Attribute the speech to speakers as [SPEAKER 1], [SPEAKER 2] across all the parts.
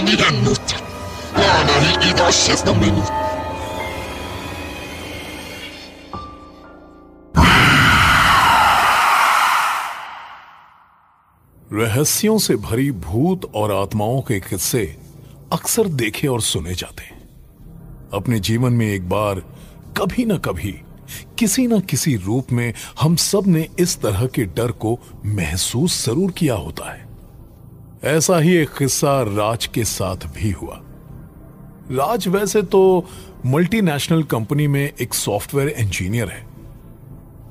[SPEAKER 1] minuta. Lana i gościec do minuty.
[SPEAKER 2] रहस्यों से भरी भूत और आत्माओं के किस्से अक्सर देखे और सुने जाते हैं। अपने जीवन में एक बार कभी ना कभी किसी न किसी रूप में हम सब ने इस तरह के डर को महसूस जरूर किया होता है। ऐसा ही एक किस्सा राज के साथ भी हुआ। राज वैसे तो मल्टीनेशनल कंपनी में एक सॉफ्टवेयर इंजीनियर है,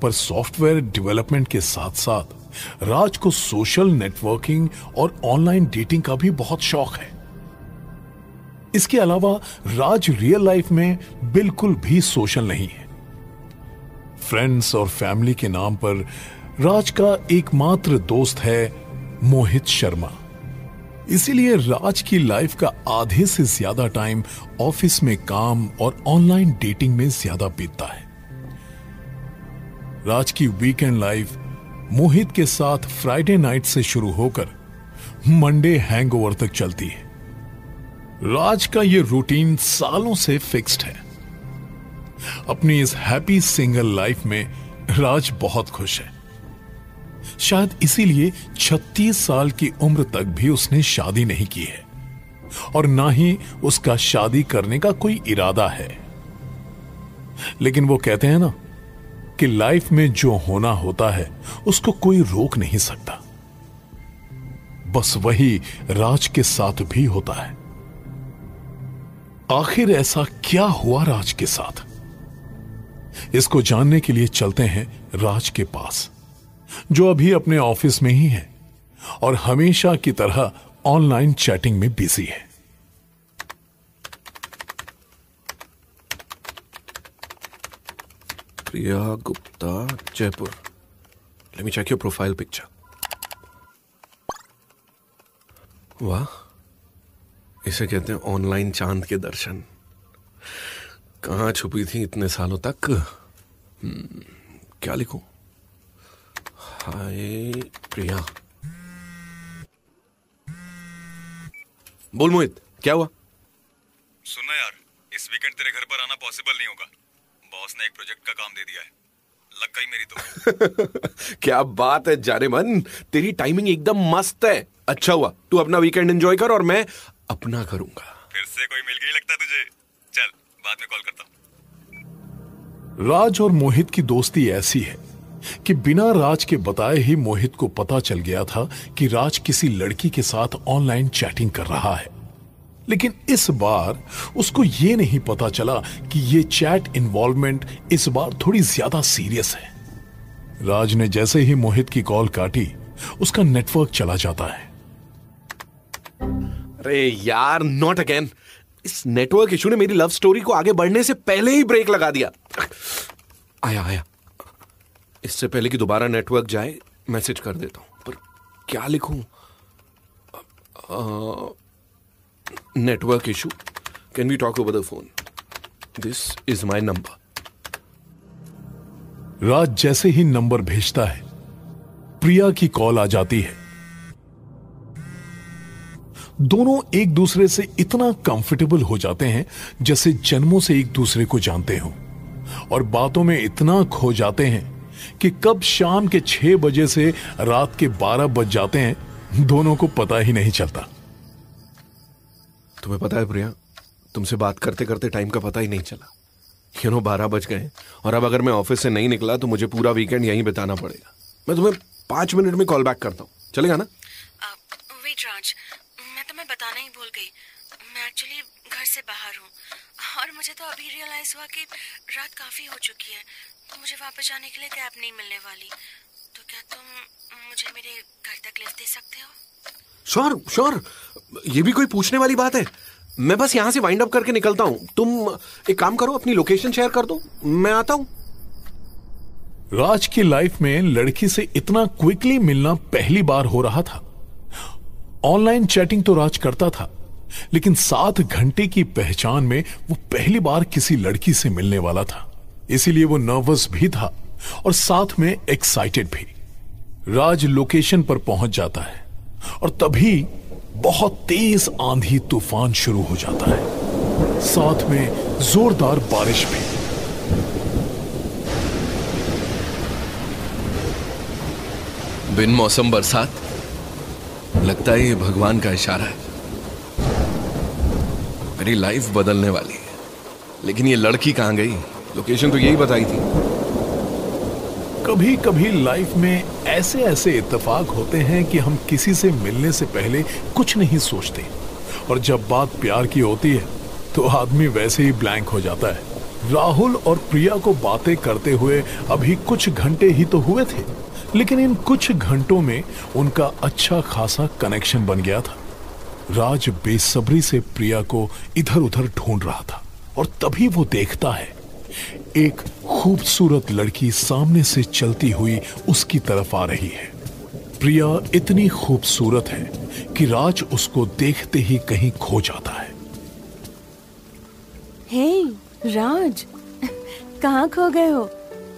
[SPEAKER 2] पर सॉफ्टवेयर डेवलपमेंट के साथ साथ राज को सोशल नेटवर्किंग और ऑनलाइन डेटिंग का भी बहुत शौक है। इसके अलावा राज रियल लाइफ में बिल्कुल भी सोशल नहीं है। फ्रेंड्स और फैमिली के नाम पर राज का एकमात्र दोस्त है मोहित शर्मा। इसीलिए राज की लाइफ का आधे से ज्यादा टाइम ऑफिस में काम और ऑनलाइन डेटिंग में ज्यादा बीतता है। राज की वीकेंड लाइफ मोहित के साथ फ्राइडे नाइट से शुरू होकर मंडे हैंगओवर तक चलती है। राज का यह रूटीन सालों से फिक्स्ड है। अपनी इस हैप्पी सिंगल लाइफ में राज बहुत खुश है। शायद इसीलिए 36 साल की उम्र तक भी उसने शादी नहीं की है और ना ही उसका शादी करने का कोई इरादा है। लेकिन वो कहते हैं ना कि लाइफ में जो होना होता है उसको कोई रोक नहीं सकता। बस वही राज के साथ भी होता है। आखिर ऐसा क्या हुआ राज के साथ? इसको जानने के लिए चलते हैं राज के पास, जो अभी अपने ऑफिस में ही है और हमेशा की तरह ऑनलाइन चैटिंग में बिजी है।
[SPEAKER 3] प्रिया Gupta, Jaipur. Let me check your profile picture. वाह, इसे कहते हैं ऑनलाइन चांद के दर्शन। कहां छुपी थी इतने सालों तक? क्या लिखूं? हाय प्रिया। बोल मोहित, क्या हुआ?
[SPEAKER 4] सुनना यार, इस वीकेंड तेरे घर पर आना पॉसिबल नहीं होगा। बॉस ने एक प्रोजेक्ट का काम दे दिया है। लग गई मेरी तो।
[SPEAKER 3] क्या बात है जाने मन, तेरी टाइमिंग एकदम मस्त है। अच्छा हुआ, तू अपना वीकेंड एंजॉय कर और मैं अपना करूंगा।
[SPEAKER 4] फिर से कोई मिल गई लगता तुझे। चल, बाद में कॉल करता हूं।
[SPEAKER 2] राज और मोहित की दोस्ती ऐसी है कि बिना राज के बताए ही मोहित को पता चल गया था कि राज किसी लड़की के साथ ऑनलाइन चैटिंग कर रहा है। लेकिन इस बार उसको यह नहीं पता चला कि यह चैट इन्वॉल्वमेंट इस बार थोड़ी ज्यादा सीरियस है। राज ने जैसे ही मोहित की कॉल काटी, उसका नेटवर्क चला जाता है।
[SPEAKER 3] अरे यार, नॉट अगेन। इस नेटवर्क इशू ने मेरी लव स्टोरी को आगे बढ़ने से पहले ही ब्रेक लगा दिया। आया। इससे पहले कि दोबारा नेटवर्क जाए, मैसेज कर देता हूं। पर क्या लिखूं? Network issue, can we talk over the phone? This is my number.
[SPEAKER 2] Raj जैसे ही नंबर भेजता है, प्रिया की कॉल आ जाती है। दोनों एक दूसरे से इतना कंफर्टेबल हो जाते हैं जैसे जन्मों से एक दूसरे को जानते हो, और बातों में इतना खो जाते हैं कि कब शाम के 6 बजे से रात के 12 बज जाते हैं, दोनों को पता ही नहीं चलता।
[SPEAKER 3] तुम्हें पता है प्रिया, तुमसे बात करते करते टाइम का पता ही नहीं चला। 12 बज गए और अब अगर मैं ऑफिस से नहीं निकला तो मुझे पूरा वीकेंड यहीं बिताना पड़ेगा। मैं तुम्हें 5 मिनट में कॉल बैक करता हूँ, चलेगा ना?
[SPEAKER 5] वेट राज, मैं तुम्हें बताना ही भूल गई। मैं एक्चुअली घर से बाहर हूँ और मुझे तो अभी रियलाइज हुआ कि रात काफी हो चुकी है। तो मुझे वापस जाने के लिए कैब नहीं मिलने वाली। तो क्या तुम मुझे मेरे घर तक लिफ्ट दे सकते हो?
[SPEAKER 3] श्योर, ये भी कोई पूछने वाली बात है। मैं बस यहां से वाइंड अप करके निकलता हूं। तुम एक काम करो, अपनी लोकेशन शेयर कर दो, मैं आता हूं।
[SPEAKER 2] राज की लाइफ में लड़की से इतना क्विकली मिलना पहली बार हो रहा था। ऑनलाइन चैटिंग तो राज करता था, लेकिन 7 घंटे की पहचान में वो पहली बार किसी लड़की से मिलने वाला था। इसीलिए वो नर्वस भी था और साथ में एक्साइटेड भी। राज लोकेशन पर पहुंच जाता है और तभी बहुत तेज आंधी तूफान शुरू हो जाता है, साथ में जोरदार बारिश भी।
[SPEAKER 3] बिन मौसम बरसात, लगता है ये भगवान का इशारा है। मेरी लाइफ बदलने वाली है। लेकिन ये लड़की कहां गई? लोकेशन तो यही बताई थी।
[SPEAKER 2] कभी कभी लाइफ में ऐसे ऐसे इत्तेफाक होते हैं कि हम किसी से मिलने से पहले कुछ नहीं सोचते, और जब बात प्यार की होती है तो आदमी वैसे ही ब्लैंक हो जाता है। राहुल और प्रिया को बातें करते हुए अभी कुछ घंटे ही तो हुए थे, लेकिन इन कुछ घंटों में उनका अच्छा खासा कनेक्शन बन गया था। राज बेसब्री से प्रिया को इधर उधर ढूंढ रहा था, और तभी वो देखता है एक खूबसूरत लड़की सामने से चलती हुई उसकी तरफ आ रही है। प्रिया इतनी खूबसूरत है कि राज उसको देखते ही कहीं खो जाता है।
[SPEAKER 5] हे राज, कहाँ खो गए हो?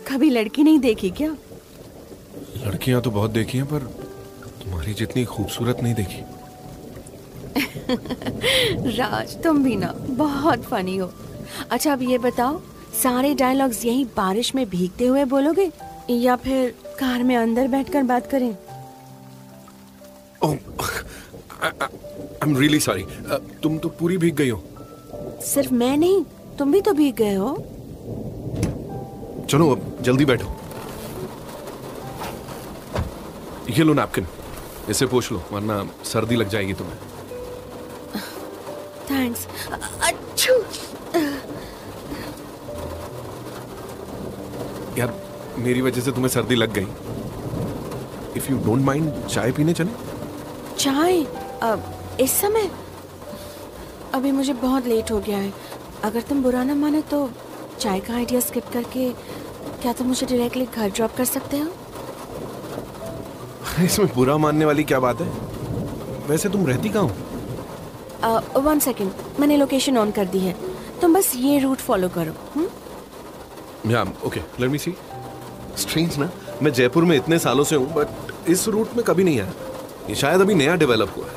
[SPEAKER 5] कभी लड़की नहीं देखी क्या?
[SPEAKER 3] लड़कियां तो बहुत देखी हैं, पर तुम्हारी जितनी खूबसूरत नहीं देखी।
[SPEAKER 5] राज, तुम भी ना बहुत फनी हो। अच्छा, अब ये बताओ, सारे डायलॉग्स यही बारिश में भीगते हुए बोलोगे या फिर कार में अंदर बैठकर बात करें?
[SPEAKER 3] ओह, आई एम रियली सॉरी। तुम तो पूरी भीग गई हो।
[SPEAKER 5] सिर्फ मैं नहीं, तुम भी तो भीग गए हो।
[SPEAKER 3] चलो अब जल्दी बैठो। ये लो नैपकिन, इसे पोंछ लो, वरना सर्दी लग जाएगी तुम्हें।
[SPEAKER 5] थैंक्स। अच्छू।
[SPEAKER 3] यार, मेरी वजह से तुम्हें सर्दी लग गई। इफ यू डोंट माइंड, चाय पीने चले?
[SPEAKER 5] चाय? अब इस समय? अभी मुझे बहुत लेट हो गया है। अगर तुम बुरा ना माने तो चाय का आइडिया स्किप करके क्या तुम मुझे डायरेक्टली घर ड्रॉप कर सकते हो?
[SPEAKER 3] इसमें बुरा मानने वाली क्या बात है? वैसे तुम रहती कहाँ हो?
[SPEAKER 5] 1 सेकेंड, मैंने लोकेशन ऑन कर दी है, तुम बस ये रूट फॉलो करो।
[SPEAKER 3] या ओके, लेट मी सी। स्ट्रेंज ना, मैं जयपुर में इतने सालों से हूँ, बट इस रूट में कभी नहीं आया। ये शायद अभी नया डेवलप हुआ है।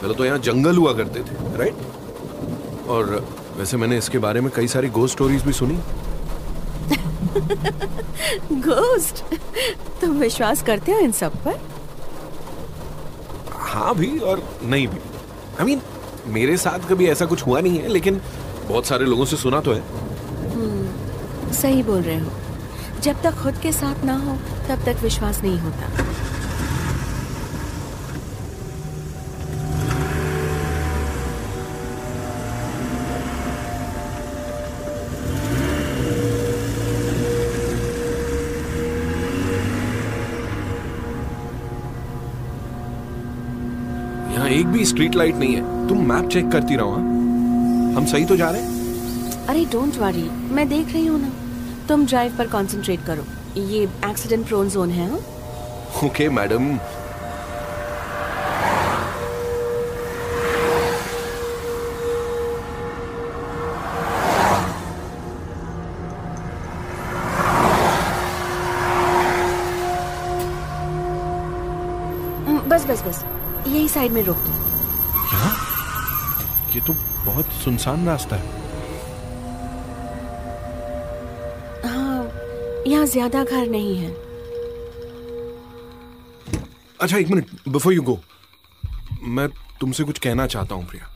[SPEAKER 3] पहले तो यहाँ जंगल हुआ करते थे, राइट? और वैसे मैंने इसके बारे में कई सारी घोस्ट स्टोरीज भी सुनी।
[SPEAKER 5] घोस्ट? तुम विश्वास करते हो इन सब पर?
[SPEAKER 3] हाँ भी और नहीं भी। I mean, मेरे साथ कभी ऐसा कुछ हुआ नहीं है, लेकिन बहुत सारे लोगों से सुना तो है।
[SPEAKER 5] सही बोल रहे हो, जब तक खुद के साथ ना हो तब तक विश्वास नहीं होता।
[SPEAKER 3] यहाँ एक भी स्ट्रीट लाइट नहीं है। तुम मैप चेक करती रहो। हाँ, हम सही तो जा रहे हैं?
[SPEAKER 5] अरे डोंट वरी, मैं देख रही हूँ ना। तुम ड्राइव पर कंसंट्रेट करो, ये एक्सीडेंट प्रोन जोन है। हाँ?
[SPEAKER 3] Okay madam.
[SPEAKER 5] बस यही साइड में रोक दो।
[SPEAKER 3] यहाँ? ये तो बहुत सुनसान रास्ता है।
[SPEAKER 5] हाँ, यहाँ ज्यादा घर नहीं है।
[SPEAKER 3] अच्छा, एक मिनट, बिफोर यू गो, मैं तुमसे कुछ कहना चाहता हूँ प्रिया।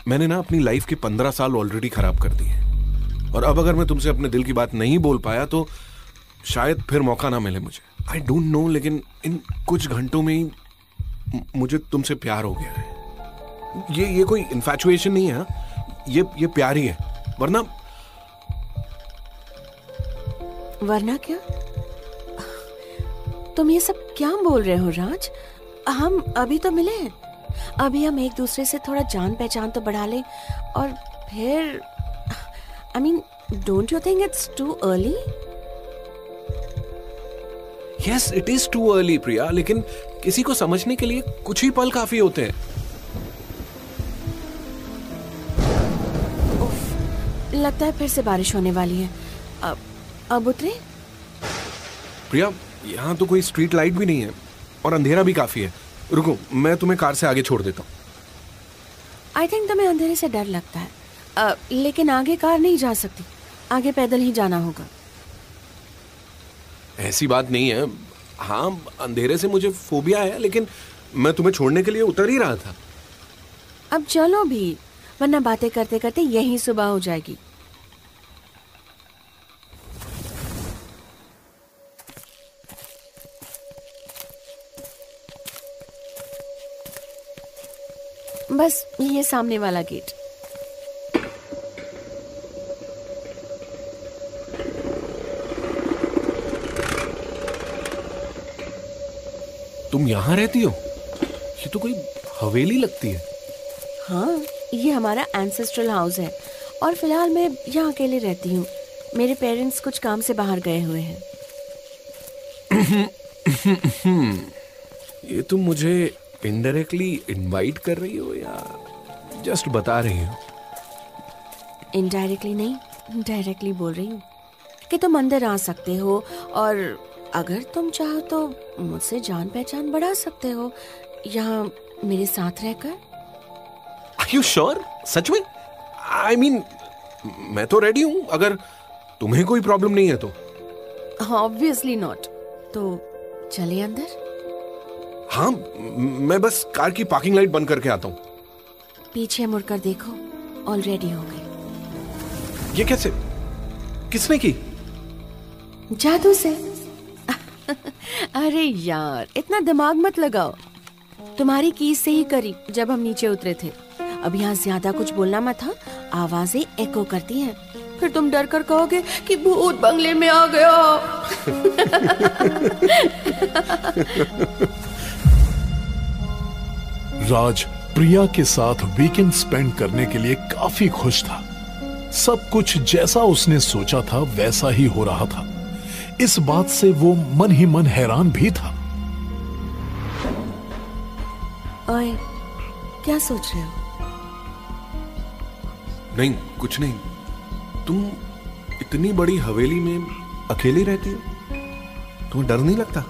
[SPEAKER 3] मैंने ना अपनी लाइफ के 15 साल ऑलरेडी खराब कर दिए, और अब अगर मैं तुमसे अपने दिल की बात नहीं बोल पाया तो शायद फिर मौका ना मिले मुझे। आई डोंट नो, लेकिन इन कुछ घंटों में ही मुझे तुमसे प्यार हो गया है। ये कोई इन्फैचुएशन नहीं है, ये प्यार ही है।
[SPEAKER 5] वरना क्या? तुम ये सब क्या बोल रहे हो राज? हम अभी तो मिले हैं, अभी हम एक दूसरे से थोड़ा जान पहचान तो बढ़ा ले, और फिर I mean, don't you think it's too early?
[SPEAKER 3] Yes, it is too early Priya, लेकिन किसी को समझने के लिए कुछ ही पल काफी होते हैं।
[SPEAKER 5] लगता है फिर से बारिश होने वाली है। अब उतरे?
[SPEAKER 3] प्रिया, यहाँ तो कोई स्ट्रीट लाइट भी नहीं है और अंधेरा भी काफी है। रुको, मैं तुम्हें कार से आगे छोड़ देता हूँ।
[SPEAKER 5] आई थिंक तुम्हें अंधेरे से डर लगता है, लेकिन आगे कार नहीं जा सकती, आगे पैदल ही जाना होगा।
[SPEAKER 3] ऐसी बात नहीं है। हाँ, अंधेरे से मुझे फोबिया है, लेकिन मैं तुम्हें छोड़ने के लिए उतर ही रहा था।
[SPEAKER 5] अब चलो भी, वरना बातें करते करते यही सुबह हो जाएगी। बस ये सामने वाला गेट।
[SPEAKER 3] तुम यहाँ रहती हो? ये तो कोई हवेली लगती है।
[SPEAKER 5] हाँ, ये हमारा एंसेस्ट्रल हाउस है और फिलहाल मैं यहाँ अकेले रहती हूँ। मेरे पेरेंट्स कुछ काम से बाहर गए हुए हैं।
[SPEAKER 3] ये तुम मुझे इनडायरेक्टली इनवाइट कर रही हो या जस्ट बता रही हो?
[SPEAKER 5] इनडायरेक्टली नहीं, डायरेक्टली बोल रही हूँ कि तुम अंदर आ सकते हो और अगर तुम चाहो तो मुझसे जान पहचान बढ़ा सकते हो यहाँ मेरे साथ रहकर।
[SPEAKER 3] Are you sure? सच में? I mean, मैं तो रेडी हूँ, अगर तुम्हें कोई प्रॉब्लम नहीं है तो।
[SPEAKER 5] Obviously not। तो चले अंदर?
[SPEAKER 3] हाँ, मैं बस कार की पार्किंग लाइट बंद करके आता हूँ।
[SPEAKER 5] पीछे मुड़कर देखो, ऑलरेडी हो गई।
[SPEAKER 3] ये कैसे? किसने की?
[SPEAKER 5] जादू से। अरे यार, इतना दिमाग मत लगाओ। तुम्हारी कीज से ही करी जब हम नीचे उतरे थे। अब यहाँ ज्यादा कुछ बोलना मत था, आवाजें एको करती हैं। फिर तुम डर कर कहोगे कि भूत बंगले में आ गया।
[SPEAKER 2] राज प्रिया के साथ वीकेंड स्पेंड करने के लिए काफी खुश था। सब कुछ जैसा उसने सोचा था वैसा ही हो रहा था। इस बात से वो मन ही मन हैरान भी था।
[SPEAKER 5] ओए, क्या सोच रहे हो?
[SPEAKER 3] नहीं, कुछ नहीं। तुम इतनी बड़ी हवेली में अकेली रहती हो? तुम्हें डर नहीं लगता?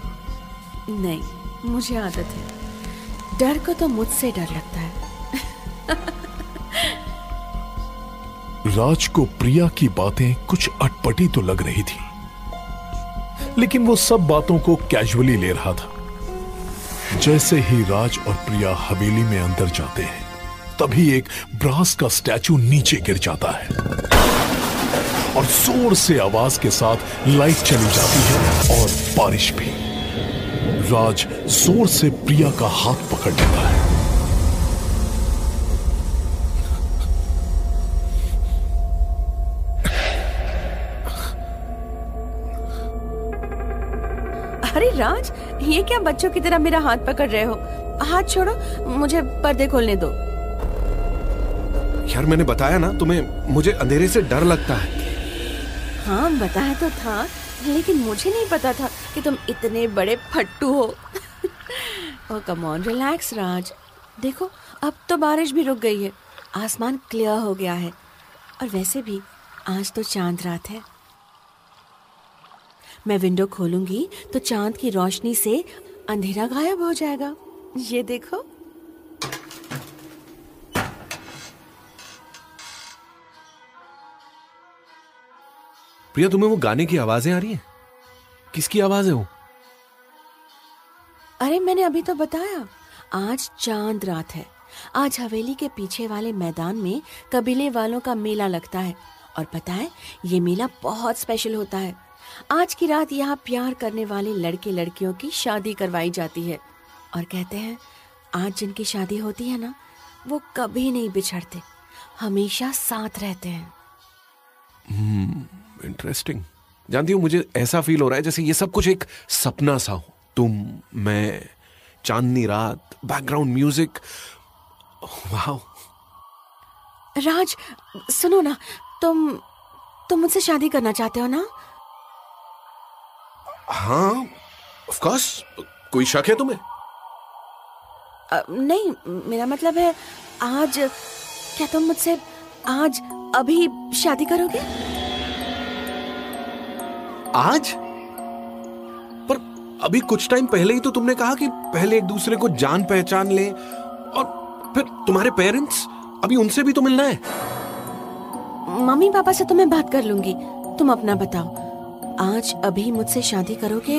[SPEAKER 5] नहीं, मुझे आदत है। डर को तो मुझसे डर लगता है।
[SPEAKER 2] राज को प्रिया की बातें कुछ अटपटी तो लग रही थी, लेकिन वो सब बातों को कैजुअली ले रहा था। जैसे ही राज और प्रिया हवेली में अंदर जाते हैं, तभी एक ब्रास का स्टैचू नीचे गिर जाता है और जोर से आवाज के साथ लाइट चली जाती है और बारिश भी। राज जोर से प्रिया का हाथ पकड़ लेता है।
[SPEAKER 5] अरे राज, ये क्या बच्चों की तरह मेरा हाथ पकड़ रहे हो? हाथ छोड़ो, मुझे पर्दे खोलने दो।
[SPEAKER 3] यार, मैंने बताया ना तुम्हें, मुझे अंधेरे से डर लगता है।
[SPEAKER 5] हाँ, बताया तो था, लेकिन मुझे नहीं पता था कि तुम इतने बड़े फट्टू हो। ओह कम ऑन, रिलैक्स राज। देखो, अब तो बारिश भी रुक गई है, आसमान क्लियर हो गया है और वैसे भी आज तो चांद रात है। मैं विंडो खोलूंगी तो चांद की रोशनी से अंधेरा गायब हो जाएगा। ये देखो।
[SPEAKER 3] प्रिया, तुम्हें वो गाने की आवाजें आ रही हैं? किसकी आवाज है वो?
[SPEAKER 5] अरे मैंने अभी तो बताया, आज चांद रात है। आज हवेली के पीछे वाले मैदान में कबीले वालों का मेला लगता है और पता है, ये मेला बहुत स्पेशल होता है। आज की रात यहाँ प्यार करने वाले लड़के लड़कियों की शादी करवाई जाती है और कहते हैं आज जिनकी शादी होती है ना, वो कभी नहीं बिछड़ते, हमेशा साथ रहते हैं।
[SPEAKER 3] इंटरेस्टिंग। जानती हूँ, मुझे ऐसा फील हो रहा है जैसे ये सब कुछ एक सपना सा हो। तुम, मैं, चांदनी रात, बैकग्राउंड म्यूजिक। वाह।
[SPEAKER 5] राज, सुनो ना, तुम मुझसे शादी करना चाहते हो ना?
[SPEAKER 3] हाँ, ऑफ कोर्स। कोई शक है तुम्हें?
[SPEAKER 5] नहीं, मेरा मतलब है आज, क्या तुम मुझसे आज अभी शादी करोगे?
[SPEAKER 3] आज? पर अभी कुछ टाइम पहले ही तो तुमने कहा कि पहले एक दूसरे को जान पहचान ले, और फिर तुम्हारे पेरेंट्स, अभी उनसे भी तो मिलना है।
[SPEAKER 5] मम्मी पापा से तो मैं बात कर लूंगी, तुम अपना बताओ, आज अभी मुझसे शादी करोगे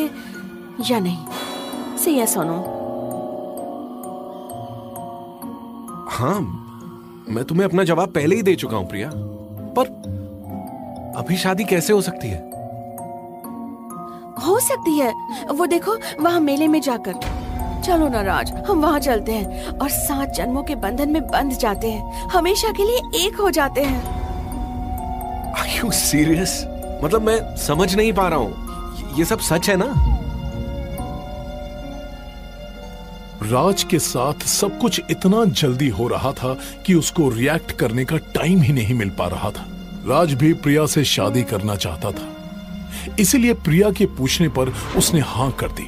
[SPEAKER 5] या नहीं? से यस और नो?
[SPEAKER 3] हाँ, मैं तुम्हें अपना जवाब पहले ही दे चुका हूं प्रिया, पर अभी शादी कैसे हो सकती है?
[SPEAKER 5] हो सकती है, वो देखो वहाँ मेले में जाकर। चलो ना राज, हम वहाँ चलते हैं और 7 जन्मों के बंधन में बंध जाते हैं, हमेशा के लिए एक हो जाते हैं।
[SPEAKER 3] Are you serious? मतलब मैं समझ नहीं पा रहा हूँ, ये सब सच है ना?
[SPEAKER 2] राज के साथ सब कुछ इतना जल्दी हो रहा था कि उसको रिएक्ट करने का टाइम ही नहीं मिल पा रहा था। राज भी प्रिया से शादी करना चाहता था, इसीलिए प्रिया के पूछने पर उसने हाँ कर दी।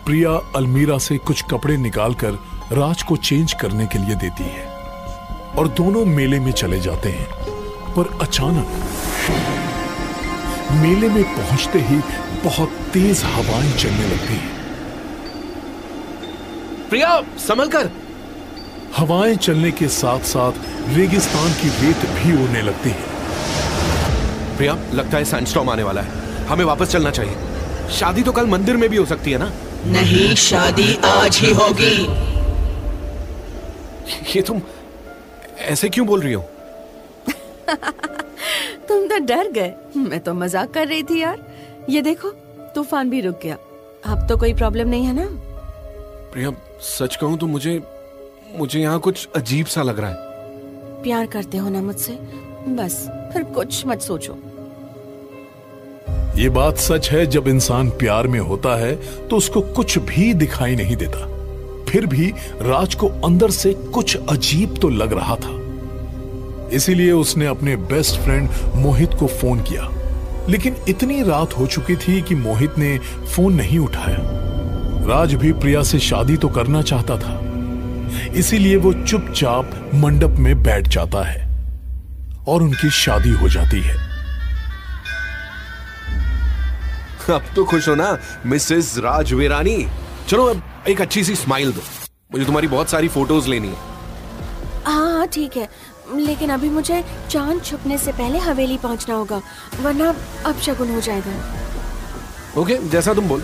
[SPEAKER 2] प्रिया अलमीरा से कुछ कपड़े निकालकर राज को चेंज करने के लिए देती है और दोनों मेले में चले जाते हैं। पर अचानक मेले में पहुंचते ही बहुत तेज हवाएं चलने लगती हैं।
[SPEAKER 3] प्रिया संभल कर।
[SPEAKER 2] हवाएं चलने के साथ साथ रेगिस्तान की रेत भी उड़ने लगती है।
[SPEAKER 3] प्रिया, लगता है सैंडस्टॉर्म आने वाला है, हमें वापस चलना चाहिए। शादी तो कल मंदिर में भी हो सकती है ना?
[SPEAKER 6] नहीं, शादी आज ही होगी।
[SPEAKER 3] ये तुम ऐसे क्यों बोल रही हो?
[SPEAKER 5] तुम तो डर गए, मैं तो मजाक कर रही थी यार। ये देखो तूफान भी रुक गया, अब तो कोई प्रॉब्लम नहीं है ना?
[SPEAKER 3] प्रिया सच कहूं तो मुझे यहाँ कुछ अजीब सा लग रहा है।
[SPEAKER 5] प्यार करते हो ना मुझसे, बस फिर कुछ मत सोचो।
[SPEAKER 2] ये बात सच है, जब इंसान प्यार में होता है तो उसको कुछ भी दिखाई नहीं देता। फिर भी राज को अंदर से कुछ अजीब तो लग रहा था, इसीलिए उसने अपने बेस्ट फ्रेंड मोहित को फोन किया। लेकिन इतनी रात हो चुकी थी कि मोहित ने फोन नहीं उठाया। राज भी प्रिया से शादी तो करना चाहता था, इसीलिए वो चुपचाप मंडप में बैठ जाता है और उनकी शादी हो जाती है।
[SPEAKER 3] अब तो खुश हो ना मिसेस राजवीरानी? चलो अब एक अच्छी सी स्माइल दो, मुझे तुम्हारी बहुत सारी फोटोज लेनी है।
[SPEAKER 5] हाँ ठीक है, लेकिन अभी मुझे चांद छुपने से पहले हवेली पहुंचना होगा, वरना अपशगुन हो जाएगा।
[SPEAKER 3] ओके, जैसा तुम बोल।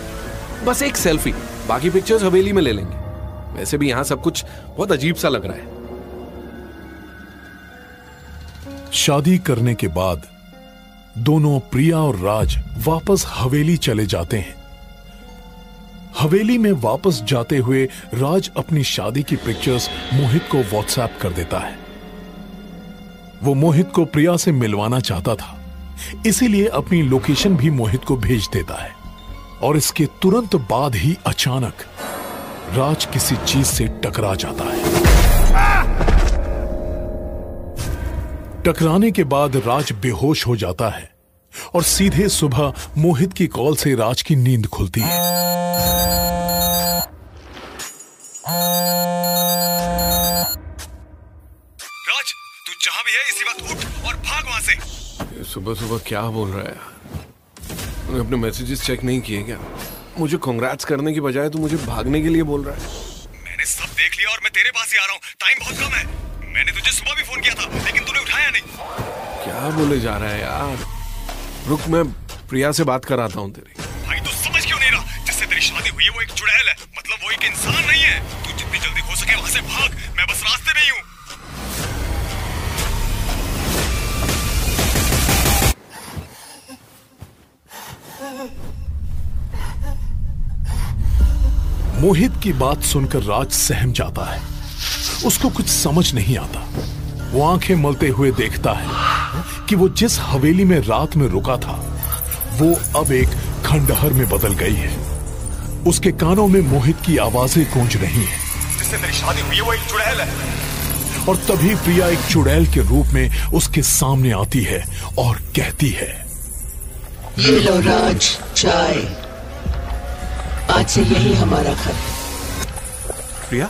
[SPEAKER 3] बस एक सेल्फी, बाकी पिक्चर्स हवेली में ले लेंगे। वैसे भी यहाँ सब कुछ बहुत अजीब सा लग रहा है।
[SPEAKER 2] शादी करने के बाद दोनों प्रिया और राज वापस हवेली चले जाते हैं। हवेली में वापस जाते हुए राज अपनी शादी की पिक्चर्स मोहित को व्हाट्सएप कर देता है। वो मोहित को प्रिया से मिलवाना चाहता था, इसीलिए अपनी लोकेशन भी मोहित को भेज देता है। और इसके तुरंत बाद ही अचानक राज किसी चीज से टकरा जाता है। टकराने के बाद राज बेहोश हो जाता है और सीधे सुबह मोहित की कॉल से राज की नींद खुलती है।
[SPEAKER 4] राज, तू जहां भी है इसी वक्त उठ और भाग वहां से।
[SPEAKER 3] सुबह सुबह क्या बोल रहा है? तूने अपने मैसेजेस चेक नहीं किए क्या? मुझे कांग्रेट्स करने की बजाय तू मुझे भागने के लिए बोल रहा है।
[SPEAKER 4] मैंने सब देख लिया और मैं तेरे पास ही आ रहा हूँ, टाइम बहुत कम है। मैंने तुझे सुबह भी फोन किया था, लेकिन तूने उठाया नहीं।
[SPEAKER 3] क्या बोले जा रहा है यार? रुक, मैं प्रिया से बात कराता हूँ तेरी।
[SPEAKER 4] भाई तू समझ क्यों नहीं रहा? जिससे तेरी शादी हुई है वो एक चुड़ैल है, मतलब वो एक इंसान नहीं है। तू जितनी जल्दी हो सके वहां से भाग, मैं बस रास्ते में ही हूँ।
[SPEAKER 2] मोहित की बात सुनकर राज सहम जाता है। उसको कुछ समझ नहीं आता। वो आंखें मलते हुए देखता है कि वो जिस हवेली में रात में रुका था वो अब एक खंडहर में बदल गई है। उसके कानों में मोहित की आवाजें गूंज रही हैं।
[SPEAKER 4] जिससे तेरी शादी हुई है वो एक चुड़ैल है।
[SPEAKER 2] और तभी प्रिया एक चुड़ैल के रूप में उसके सामने आती है और कहती है,
[SPEAKER 6] ये लो राज, चाय। आज से यही हमारा घर है।
[SPEAKER 3] प्रिया,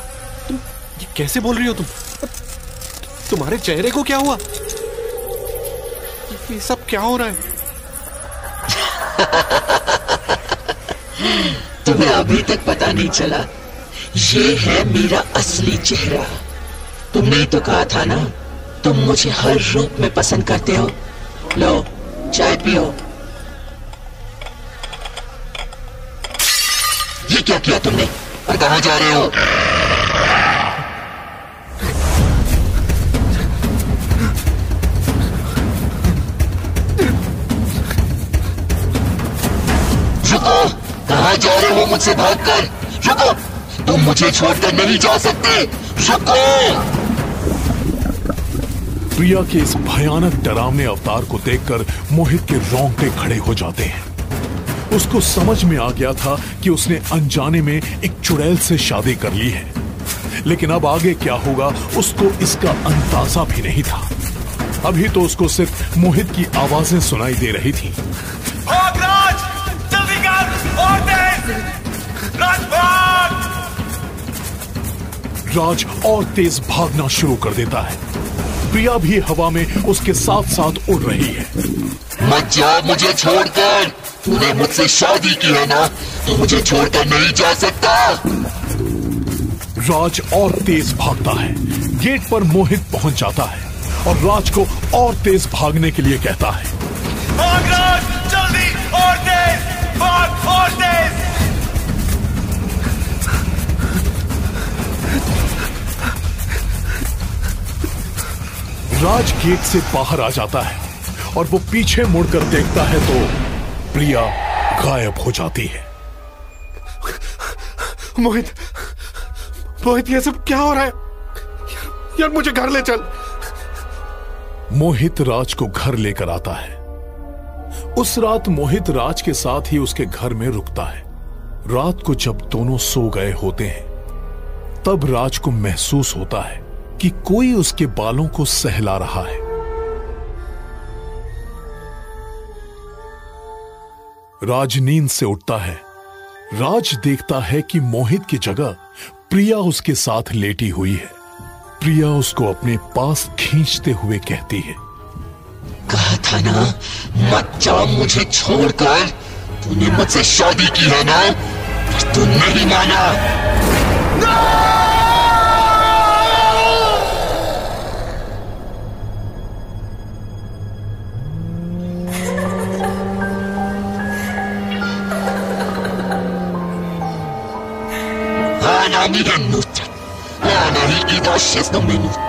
[SPEAKER 3] तुम ये कैसे बोल रही हो? तुम्हारे चेहरे को क्या हुआ? ये सब क्या हो रहा है?
[SPEAKER 6] तुम्हें अभी तक पता नहीं चला, ये है मेरा असली चेहरा। तुमने ही तो कहा था ना, तुम मुझे हर रूप में पसंद करते हो। लो, चाय पियो। ये क्या किया तुमने और कहाँ जा रहे हो? रुको, कहाँ जा रहे हो मुझसे भागकर? रुको, तुम मुझे छोड़कर नहीं जा सकते। रुको।
[SPEAKER 2] प्रिया के इस भयानक डरावने अवतार को देखकर मोहित के रोंगटे खड़े हो जाते हैं। उसको समझ में आ गया था कि उसने अनजाने में एक चुड़ैल से शादी कर ली है, लेकिन अब आगे क्या होगा उसको इसका अंदाजा भी नहीं था। अभी तो उसको सिर्फ मोहित की आवाजें सुनाई दे रही थी।
[SPEAKER 4] भाग राज, जल्दी कर, और तेज, राज भाग!
[SPEAKER 2] राज और तेज भागना शुरू कर देता है। प्रिया भी हवा में उसके साथ साथ उड़ रही है।
[SPEAKER 1] मत जाओ मुझे छोड़कर, तूने मुझसे शादी की है ना, तो मुझे छोड़कर नहीं जा सकता।
[SPEAKER 2] राज और तेज भागता है। गेट पर मोहित पहुंच जाता है और राज को और तेज भागने के लिए कहता है।
[SPEAKER 4] भाग राज, जल्दी, और तेज, भाग और तेज!
[SPEAKER 2] राज गेट से बाहर आ जाता है और वो पीछे मुड़कर देखता है तो प्रिया गायब हो जाती है।
[SPEAKER 3] मोहित, मोहित, ये सब क्या हो रहा है? यार मुझे घर ले चल।
[SPEAKER 2] मोहित राज को घर लेकर आता है। उस रात मोहित राज के साथ ही उसके घर में रुकता है। रात को जब दोनों सो गए होते हैं, तब राज को महसूस होता है कि कोई उसके बालों को सहला रहा है। राज नींद से उठता है। राज देखता है कि मोहित की जगह प्रिया उसके साथ लेटी हुई है। प्रिया उसको अपने पास खींचते हुए कहती है,
[SPEAKER 1] कहा था ना मत जाओ मुझे छोड़कर, तूने मुझसे शादी की है ना, पर तू नहीं माना। Ana mi minuta, Ana mi dos no minuta.